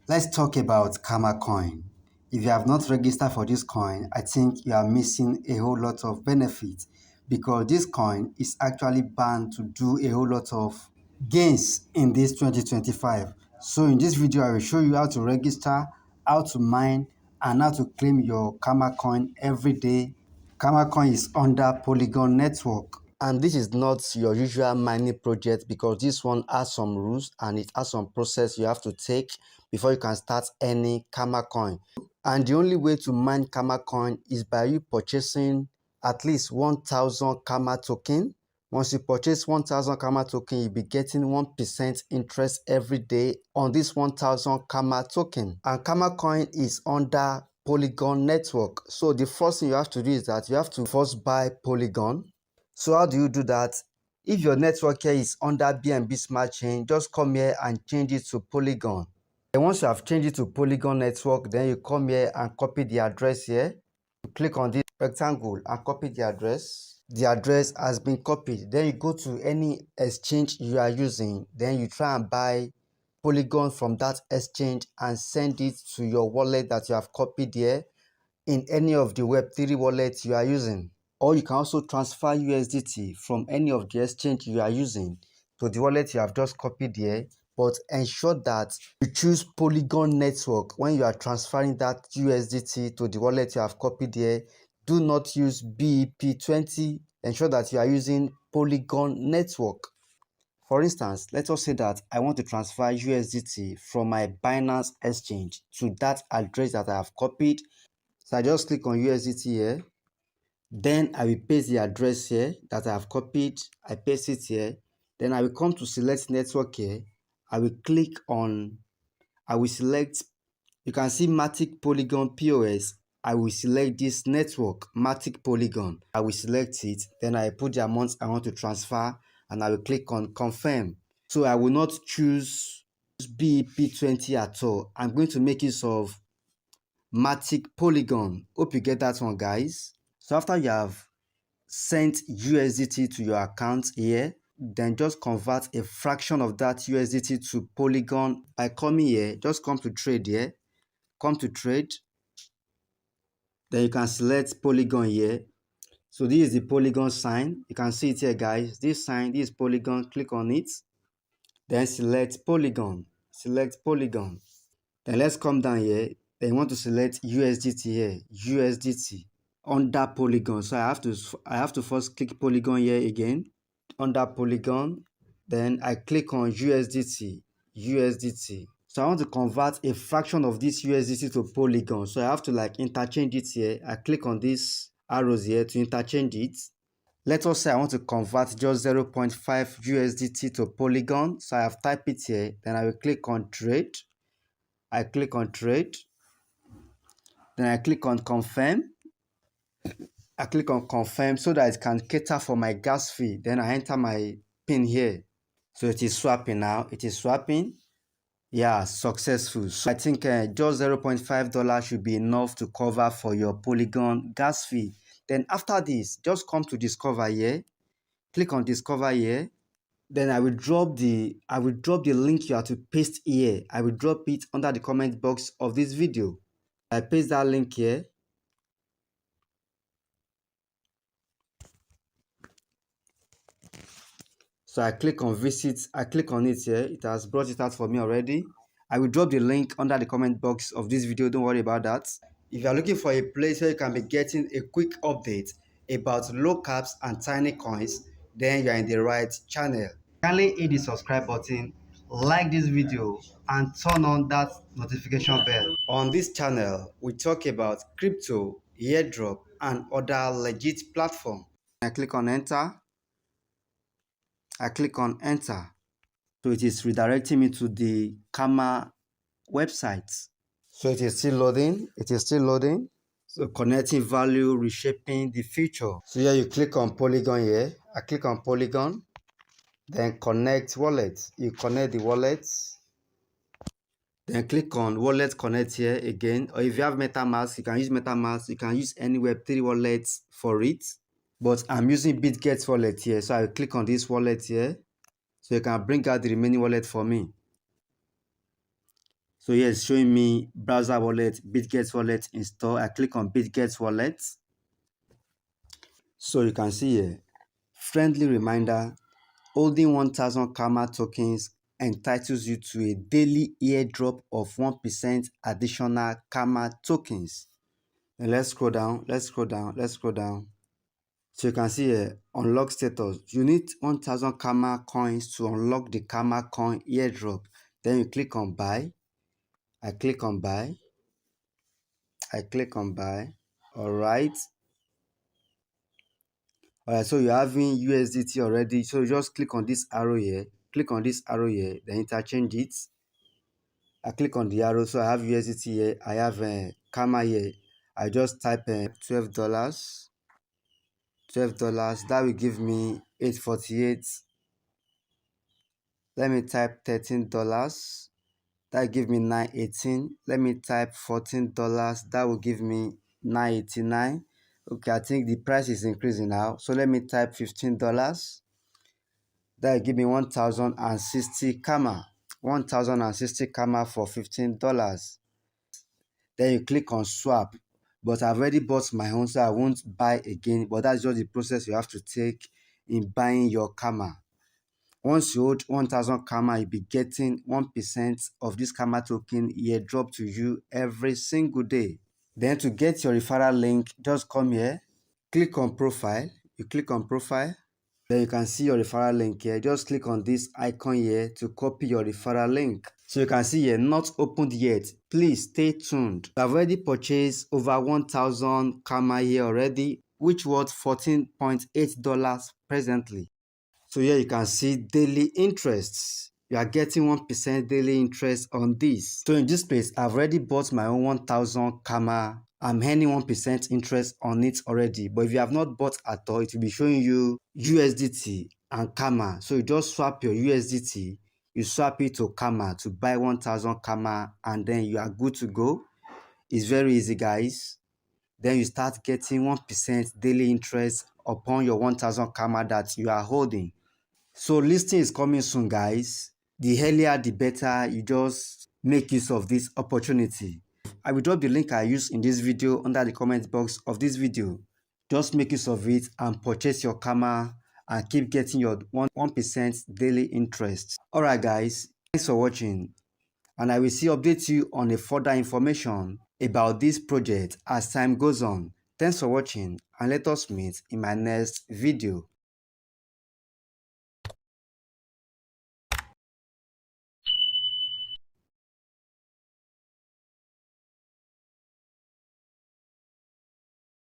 Let's talk about Karma Coin. If you have not registered for this coin, I think you are missing a whole lot of benefits because this coin is actually bound to do a whole lot of gains in this 2025. So in this video, I will show you how to register, how to mine, and how to claim your Karma Coin every day. Karma Coin is under Polygon network. And this is not your usual mining project because this one has some rules and it has some process you have to take before you can start any Karma Coin. And the only way to mine Karma Coin is by you purchasing at least 1,000 Karma token. Once you purchase 1,000 Karma token, you'll be getting 1% interest every day on this 1,000 Karma token. And Karma Coin is under Polygon network. So the first thing you have to do is that you have to first buy Polygon. So how do you do that? If your network here is under BNB Smart Chain, just come here and change it to Polygon. And once you have changed it to Polygon network, then you come here and copy the address here. You click on this rectangle and copy the address. The address has been copied. Then you go to any exchange you are using. Then you try and buy Polygon from that exchange and send it to your wallet that you have copied here in any of the Web3 wallets you are using. Or you can also transfer USDT from any of the exchange you are using to the wallet you have just copied here, but ensure that you choose Polygon network when you are transferring that USDT to the wallet you have copied here. Do not use BEP20. Ensure that you are using Polygon network. For instance, let us say that I want to transfer USDT from my Binance exchange to that address that I have copied. So I just click on USDT here. Then I will paste the address here that I have copied. I paste it here. Then I will come to select network here. I will select, you can see Matic Polygon POS. I will select this network, Matic Polygon. I will select it. Then I put the amount I want to transfer and I will click on confirm. So I will not choose BEP20 at all. I'm going to make use of Matic Polygon. Hope you get that one, guys. So after you have sent USDT to your account here, then just convert a fraction of that USDT to Polygon by coming here. Just come to trade here. Come to trade. Then you can select Polygon here. So this is the Polygon sign. You can see it here, guys. This sign, this is Polygon. Click on it. Then select Polygon. Select Polygon. Then let's come down here. Then you want to select USDT here. USDT under Polygon. So I have to first click Polygon here again. Under Polygon. Then I click on USDT. USDT. So I want to convert a fraction of this USDT to Polygon. So I have to like interchange it here. I click on these arrows here to interchange it. Let us say I want to convert just 0.5 USDT to Polygon. So I have typed it here. Then I will click on trade. I click on trade. Then I click on confirm. I click on confirm so that it can cater for my gas fee. Then I enter my PIN here. So it is swapping now. It is swapping. Yeah, successful. So I think just $0.5 should be enough to cover for your Polygon gas fee. Then after this, just come to discover here. Click on discover here. Then I will drop the link you have to paste here. I will drop it under the comment box of this video. I paste that link here. So I click on visit, I click on it here. It has brought it out for me already. I will drop the link under the comment box of this video. Don't worry about that. If you are looking for a place where you can be getting a quick update about low caps and tiny coins, then you are in the right channel. Kindly hit the subscribe button, like this video, and turn on that notification bell. On this channel, we talk about crypto, airdrop, and other legit platforms. I click on enter. I click on enter. So it is redirecting me to the Karma website. So it is still loading. It is still loading. So connecting value, reshaping the future. So here you click on Polygon here. I click on Polygon. Then connect wallet. You connect the wallet. Then click on wallet connect here again. Or if you have MetaMask, you can use MetaMask. You can use any Web3 wallet for it. But I'm using BitGet wallet here. So I will click on this wallet here. So you can bring out the remaining wallet for me. So here it's showing me browser wallet, BitGet wallet install. I click on BitGet wallet. So you can see here, friendly reminder, holding 1000 Karma tokens entitles you to a daily airdrop of 1% additional Karma tokens. And let's scroll down, So you can see here, unlock status. You need 1000 Karma coins to unlock the Karma coin airdrop. Then you click on buy. I click on buy. All right. So you're having USDT already. So you just click on this arrow here. Then interchange it. I click on the arrow. So I have USDT here. I have Karma here. I just type $12. $12. That will give me 848. Let me type $13. That give me 918. Let me type $14. That will give me 989. Okay, I think the price is increasing now. So let me type $15. That will give me 1060 Karma. 1060 Karma for $15. Then you click on swap. But I've already bought my own, so I won't buy again. But that's just the process you have to take in buying your Karma. Once you hold 1000 Karma, you'll be getting 1% of this Karma token airdrop to you every single day. Then to get your referral link, just come here, click on profile. You click on profile. Then you can see your referral link here. Just click on this icon here to copy your referral link. So you can see here, not opened yet. Please stay tuned. I've already purchased over 1000 Karma here already, which worth $14.8 presently. So here you can see daily interests. You are getting 1% daily interest on this. So in this place, I've already bought my own 1000 Karma. I'm earning 1% interest on it already. But if you have not bought at all, it will be showing you USDT and Karma. So you just swap your USDT, you swap it to Karma to buy 1000 Karma, and then you are good to go. It's very easy, guys. Then you start getting 1% daily interest upon your 1000 Karma that you are holding. So listing is coming soon, guys. The earlier the better. You just make use of this opportunity. I will drop the link I used in this video under the comment box of this video. Just make use of it and purchase your Karma and keep getting your 1% daily interest. Alright guys, thanks for watching, and I will update you on a further information about this project as time goes on. Thanks for watching, and let us meet in my next video.